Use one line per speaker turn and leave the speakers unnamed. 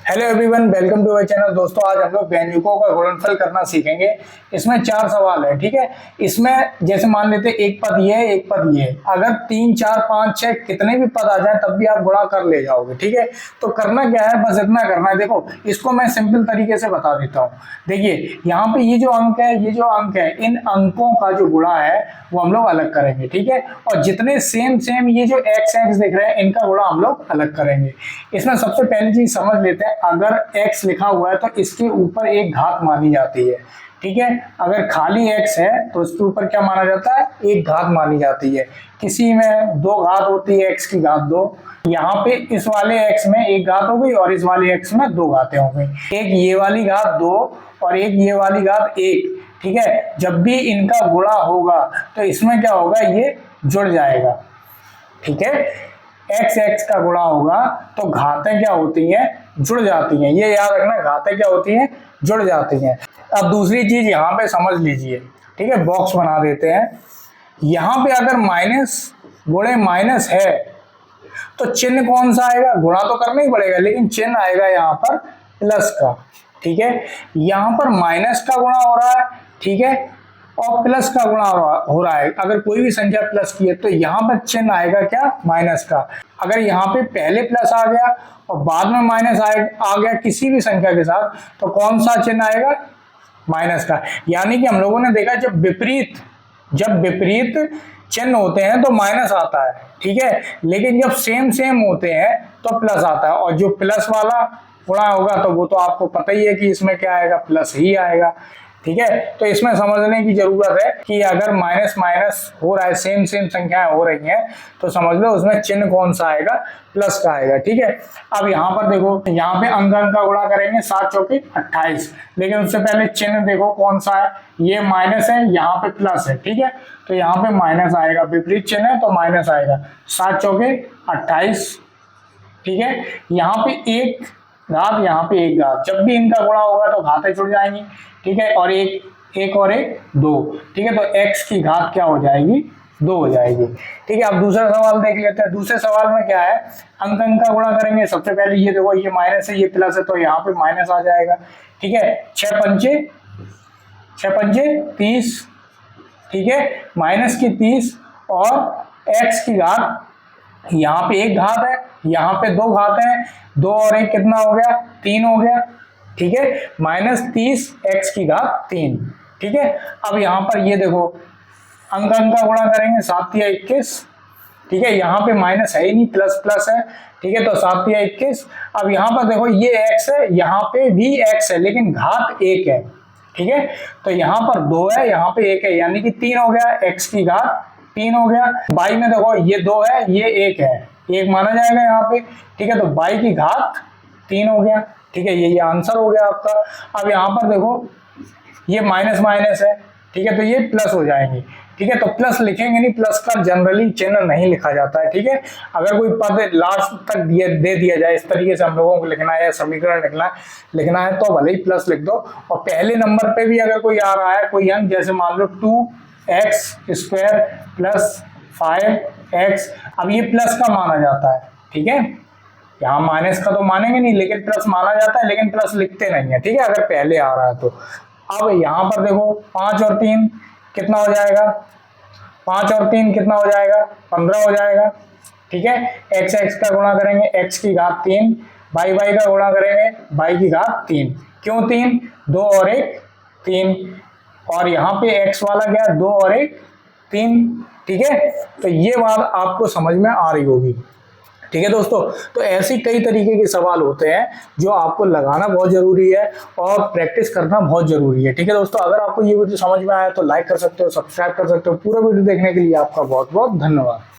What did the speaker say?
Hello everyone, welcome to our channel. दोस्तों, आज हम लोग व्यंजकों का गुणनफल करना सीखेंगे। इसमें 4 सवाल है, ठीक है। इसमें जैसे मान लेते एक पद ये है, एक पद ये है। अगर 3, 4, 5, 6 कितने भी पद आ जाए तब भी आप गुणा कर ले जाओगे, ठीक है। तो करना क्या है, बस इतना करना है। देखो, इसको मैं सिंपल तरीके से बता देता हूँ। देखिए, यहाँ पे ये जो अंक है, ये जो अंक है, इन अंकों का जो गुणा है वो हम लोग अलग करेंगे, ठीक है। और जितने सेम ये जो एक्स एक्स दिख रहे हैं, इनका गुणा हम लोग अलग करेंगे। इसमें सबसे पहली चीज समझ लेते हैं, अगर x लिखा हुआ है तो इसके ऊपर एक घात मानी जाती है, ठीक है। अगर खाली x है तो इसके ऊपर क्या माना जाता है, एक घात मानी जाती है। किसी में 2 घात होती है, x की घात 2। यहाँ पे इस वाले x में एक घात हो गई और इस वाले x में 2 घातें हो गई। एक ये वाली घात 2 और एक ये वाली घात 1, ठीक है। जब भी इनका गुणा होगा तो इसमें क्या होगा, ये जुड़ जाएगा, ठीक है। एक्स एक्स का गुणा होगा तो घातें क्या होती हैं, जुड़ जाती हैं। ये याद रखना, घातें क्या होती हैं, जुड़ जाती हैं। अब दूसरी चीज यहाँ पे समझ लीजिए, ठीक है। बॉक्स बना देते हैं। यहाँ पे अगर माइनस गुणे माइनस है तो चिन्ह कौन सा आएगा, गुणा तो करना ही पड़ेगा, लेकिन चिन्ह आएगा यहाँ पर प्लस का, ठीक है। यहाँ पर माइनस का गुणा हो रहा है, ठीक है, और प्लस का गुणा हो रहा है। अगर कोई भी संख्या प्लस की है तो यहाँ पर चिन्ह आएगा क्या, माइनस का। अगर यहाँ पे पहले प्लस आ गया और बाद में माइनस आ गया किसी भी संख्या के साथ, तो कौन सा चिन्ह आएगा, माइनस का। यानी कि हम लोगों ने देखा, जब विपरीत चिन्ह होते हैं तो माइनस आता है, ठीक है। लेकिन जब सेम होते हैं तो प्लस आता है। और जो प्लस वाला गुणा होगा तो वो तो आपको पता ही है कि इसमें क्या आएगा, प्लस ही आएगा, ठीक है। तो इसमें समझने की जरूरत है कि अगर माइनस माइनस हो रहा है, सेम संख्याएं हो रही हैं, तो समझ लो उसमें चिन्ह कौन सा आएगा, प्लस का आएगा, ठीक है। अब यहाँ पर देखो, यहाँ पे अंक का गुणा करेंगे, 7 चौके 28। लेकिन उससे पहले चिन्ह देखो कौन सा है, ये माइनस है, यहाँ पे प्लस है, ठीक है। तो यहाँ पे माइनस आएगा, विपरीत चिन्ह है तो माइनस आएगा। 7 चौके 28, ठीक है। यहाँ पे एक घात, यहाँ पे एक घात। जब भी इनका गुणा होगा तो घातें जुड़ जाएंगी, ठीक है। और एक और एक 2, ठीक है। तो x की घात क्या हो जाएगी, 2 हो जाएगी, ठीक है। अब दूसरा सवाल देख लेते हैं। दूसरे सवाल में क्या है, अंक का गुणा करेंगे। सबसे पहले ये देखो, ये माइनस है, ये प्लस है, तो यहाँ पे माइनस आ जाएगा, ठीक है। 6 पंचे 30, ठीक है। माइनस की 30 और x की घात, यहाँ पे एक घात है, यहाँ पे 2 घात है, 2 और 1 कितना हो गया, 3 हो गया, ठीक है। -30 x की घात 3, ठीक है। अब यहाँ पर ये देखो, अंक का गुणा करेंगे, 7 या 21, ठीक है। यहाँ पे माइनस है ही नहीं, प्लस है, ठीक है। तो 7 या 21। अब यहाँ पर देखो, ये x है, यहाँ पे भी x है, लेकिन घात 1 है, ठीक है। तो यहाँ पर 2 है, यहाँ पे 1 है, यानी कि 3 हो गया, x की घात 3 हो गया। बाई में देखो, ये 2 है, ये 1 है, 1 माना जाएगा यहाँ पे, ठीक है। तो बाई की घात 3 हो गया, ठीक है। ये आंसर हो गया आपका। अब यहाँ पर देखो, ये माइनस है, ठीक है, तो ये प्लस हो जाएंगे, ठीक है। तो प्लस लिखेंगे नहीं, प्लस का जनरली चिन्ह नहीं लिखा जाता है, ठीक है। अगर कोई पद लास्ट तक दे दिया जाए, इस तरीके से हम लोगों को लिखना है या समीकरण लिखना है तो भले ही प्लस लिख दो। और पहले नंबर पे भी अगर कोई आ रहा है कोई अंक, जैसे मान लो 2x² + 5x, अब ये प्लस का माना जाता है, ठीक है। यहाँ माइनस का तो मानेंगे नहीं, लेकिन प्लस माना जाता है, लेकिन प्लस लिखते नहीं है, ठीक है, अगर पहले आ रहा है तो। अब यहाँ पर देखो, 5 और 3 कितना हो जाएगा, 5 और 3 कितना हो जाएगा, 15 हो जाएगा, ठीक है। x का गुणा करेंगे, x की घात 3, y का गुणा करेंगे, y की घात 3। क्यों 3, 2 और 1 3, और यहाँ पे x वाला क्या है, 2 और 1 3, ठीक है। तो ये बात आपको समझ में आ रही होगी, ठीक है दोस्तों। तो ऐसे कई तरीके के सवाल होते हैं जो आपको लगाना बहुत जरूरी है और प्रैक्टिस करना बहुत जरूरी है, ठीक है दोस्तों। अगर आपको ये वीडियो समझ में आया तो लाइक कर सकते हो, सब्सक्राइब कर सकते हो। पूरा वीडियो देखने के लिए आपका बहुत बहुत धन्यवाद।